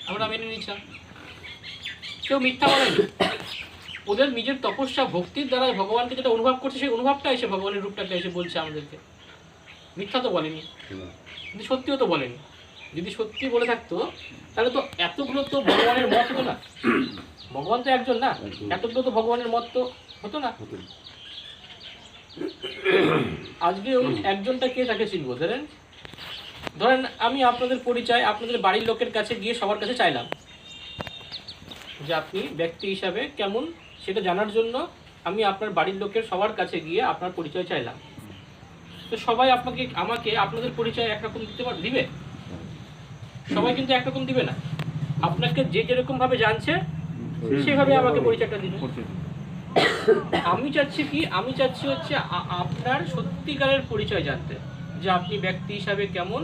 আমরা মেনে নিচ্ছিলাম। কেউ মিথ্যা বলেনি, ওদের নিজের তপস্যা ভক্তির দ্বারা ভগবানকে যেটা অনুভব করছে সেই অনুভবটা এসে ভগবানের রূপটাকে এসে বলছে আমাদেরকে। মিথ্যা তো বলেনি, কিন্তু সত্যিও তো বলেনি। যদি সত্যি বলে থাকতো তাহলে তো এতগুলো তো ভগবানের মত হতো না। ভগবান তো একজন না, এতগুলো তো ভগবানের মত তো হতো না। আজকে ওই একজনটা কে তাকে চিনবো? ধরেন আমি আপনাদের পরিচয় আপনাদের বাড়ির লোকের কাছে গিয়ে সবার কাছে চাইলাম যে আপনি ব্যক্তি হিসাবে কেমন সেটা জানার জন্য আমি আপনার বাড়ির লোকের সবার কাছে গিয়ে আপনার পরিচয় চাইলাম। তো সবাই আমাকে আপনাদের পরিচয় একরকম দিবে? সবাই কিন্তু একরকম দিবে না। আপনাকে যে যেরকম ভাবে জানছে সেভাবে আমাকে পরিচয়টা দিবে। আমি চাচ্ছি হচ্ছে আপনার সত্যিকারের পরিচয় জানতে, যে আপনি ব্যক্তি হিসাবে কেমন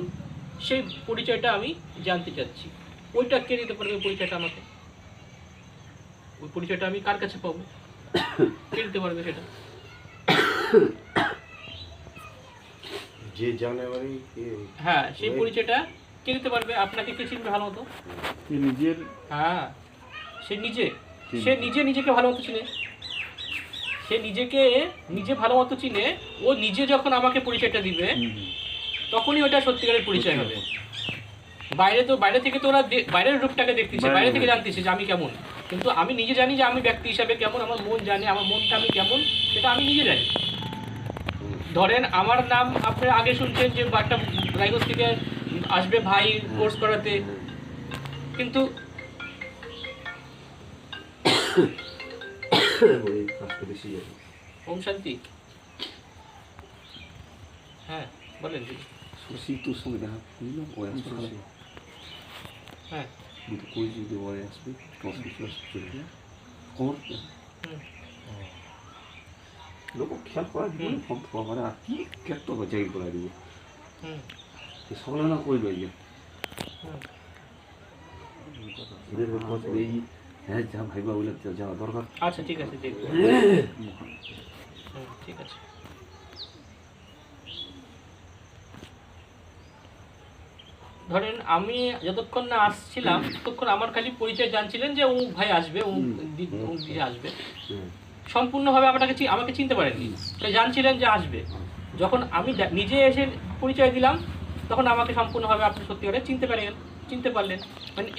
সেই পরিচয়টা আমি জানতে চাচ্ছি। ওইটা কে দিতে পারবে পরিচয়টা আমাকে? ওই পরিচয়টা আমি কার কাছে পাবো? কে দিতে পারবে সেটা? যে জানে হ্যাঁ, সেই পরিচয়টা কে দিতে পারবে? আপনাকে কে চিনবে ভালো মতো? নিজের, হ্যাঁ, সে নিজেকে ভালো মতো চিনে। সে নিজে ভালো মতো চিনে। ও নিজে যখন আমাকে পরিচয়টা দিবে তখনই ওটা সত্যিকারের পরিচয় হবে। বাইরে থেকে তো ওরা বাইরের রূপটাকে দেখতেছে, বাইরে থেকে জানতেছে যে আমি কেমন, কিন্তু আমি নিজে জানি যে আমি ব্যক্তি হিসাবে কেমন। আমার মন জানে আমার মনটা আমি কেমন, সেটা আমি নিজে জানি। ধরেন আমার নাম আপনারা আগে শুনছেন যে একটা রায়গঞ্জ থেকে আসবে ভাই কোর্স করাতে, কিন্তু ওম শান্তি। হ্যাঁ বলেন দিদি। শশী তোর সঙ্গে দেখা করলাম, ওই আসবে। হ্যাঁ কিন্তু কই যদি ওই আসবে তোমার সঙ্গে চলে যায় খবর লোক খেয়াল করা দিব ফোন মানে আর কি কেটে তো জায়গা করা দিব সকলে না কইল এই এই হ্যাঁ যা ভাইবা বলে যাওয়া দরকার। আচ্ছা ঠিক আছে, দেখবো। ঠিক আছে। ধরেন আমি যতক্ষণ না আসছিলাম ততক্ষণ আমার খালি পরিচয় জানছিলেন যে ও ভাই আসবে, ও দিদি আসবে। সম্পূর্ণভাবে আমাকে চিনতে পারেননি, জানছিলেন যে আসবে। যখন আমি নিজে এসে পরিচয় দিলাম তখন আমাকে সম্পূর্ণভাবে আপনি সত্যিকারে চিনতে পারলেন। মানে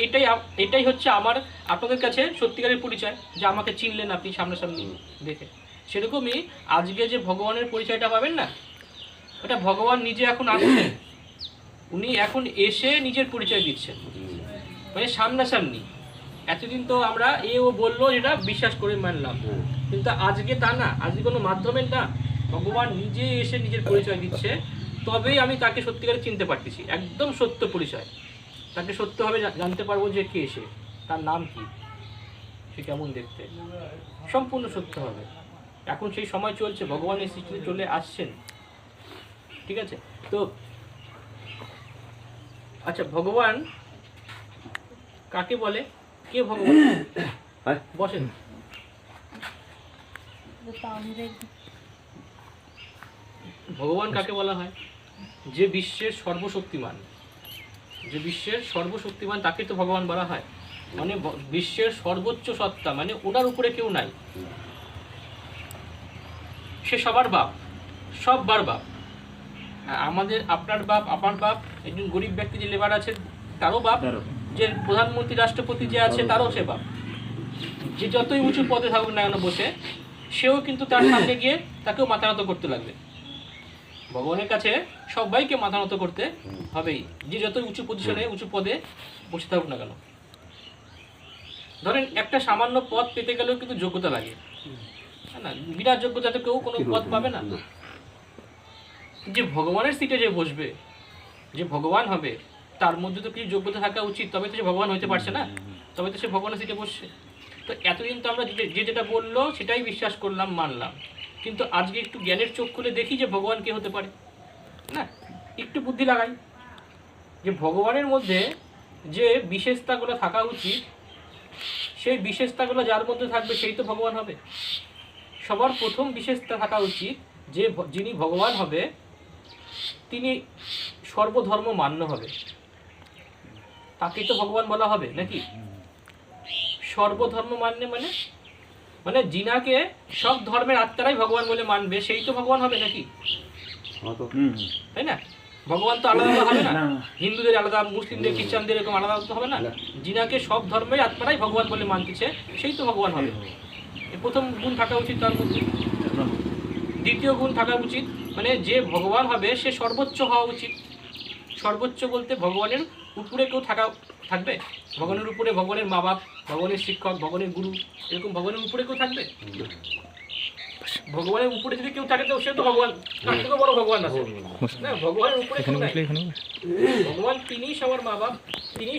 এটাই হচ্ছে আমার আপনাদের কাছে সত্যিকারের পরিচয়, যে আমাকে চিনলেন আপনি সামনাসামনি দেখে। সেরকমই আজকে যে ভগবানের পরিচয়টা পাবেন না, ওটা ভগবান নিজে এখন আসছেন, উনি এখন এসে নিজের পরিচয় দিচ্ছেন, মানে সামনাসামনি। এতদিন তো আমরা ও বললো যেটা বিশ্বাস করে মানলাম, কিন্তু আজকে তা না। আজকে কোনো মাধ্যমের না, ভগবান নিজে এসে নিজের পরিচয় দিচ্ছে, তবেই আমি তাকে সত্যিকারে চিনতে পারতেছি। একদম সত্য পরিচয়, তাকে সত্যভাবে জানতে পারবো যে কে সে, তার নাম কি, সে কেমন দেখতে, সম্পূর্ণ সত্য হবে। এখন সেই সময় চলছে, ভগবানের সৃষ্টিতে চলে আসছেন। ঠিক আছে? তো আচ্ছা, ভগবান কাকে বলে? কে ভগবান? বসেন। ভগবান কাকে বলা হয়? যে বিশ্বের সর্বশক্তিমান তাকে তো ভগবান বলা হয়। মানে বিশ্বের সর্বোচ্চ সত্তা, মানে ওনার উপরে কেউ নাই। সে সবার বাপ, সববার বাপ। আপনার বাপ, আমার বাপ, একজন গরিব ব্যক্তি যে লেবার আছে তারও বাপ, যে প্রধানমন্ত্রী রাষ্ট্রপতি যে আছে তারও সে বাপ। যে যতই উঁচু পদে থাকুক না কেন বসে, সেও কিন্তু তার সামনে গিয়ে তাকেও মাথা নত করতে লাগবে। ভগবানের কাছে সবাইকে মাথা নত করতে হবেই, যে যতই উঁচু পজিশনে উঁচু পদে বসে থাকুক না কেন। ধরেন একটা সামান্য পদ পেতে গেলেও কিন্তু যোগ্যতা লাগে না, বিনা যোগ্যতাতে কেউ কোনো পদ পাবে না। যে ভগবানের সিটে যে বসবে, যে ভগবান হবে, তার মধ্যে তো কিছু যোগ্যতা থাকা উচিত, তবে তো সে ভগবান হইতে পারছে না, তবে তো সে ভগবানের সিটে বসছে। তো এতদিন তো আমরা যেটা বললো সেটাই বিশ্বাস করলাম, মানলাম, কিন্তু আজকে একটু জ্ঞানের চোখ খুলে দেখি যে ভগবান কে হতে পারে না। একটু বুদ্ধি লাগাই যে ভগবানের মধ্যে যে বিশেষতাগুলো থাকা উচিত, সেই বিশেষতাগুলো যার মধ্যে থাকবে সেই তো ভগবান হবে। সবার প্রথম বিশেষতা থাকা উচিত যে যিনি ভগবান হবে তিনি সর্বধর্ম মান্য হবে। তাকেই তো ভগবান বলা হবে নাকি? সর্বধর্ম মানে মানে মানে জিনাকে সব ধর্মের আত্মারাই ভগবান বলে মানবে, সেই তো ভগবান হবে নাকি? হ্যাঁ তো তাই না? ভগবান তো আলাদা আলাদা হবে না, হিন্দুদের আলাদা, মুসলিমদের, খ্রিস্টানদের এরকম আলাদা আলাদা হবে না। জিনাকে সব ধর্মের আত্মারাই ভগবান বলে মানতেছে, সেই তো ভগবান হবে। এর প্রথম গুণ থাকা উচিত তার মধ্যে। দ্বিতীয় গুণ থাকা উচিত মানে যে ভগবান হবে সে সর্বোচ্চ হওয়া উচিত। সর্বোচ্চ বলতে ভগবানের উপরে কেউ থাকবে? ভগবানের উপরে ভগবানের মা বাপ, ভগবানের শিক্ষক, ভগবানের গুরু, এরকম ভগবানের উপরে কেউ থাকবে? ভগবানের উপরে যদি কেউ থাকে তো সে তো ভগবান, তার থেকে বড় ভগবান আছে না। ভগবানের উপরে কেউ নাই। ভগবান তিনি সবার মা বাপ, তিনি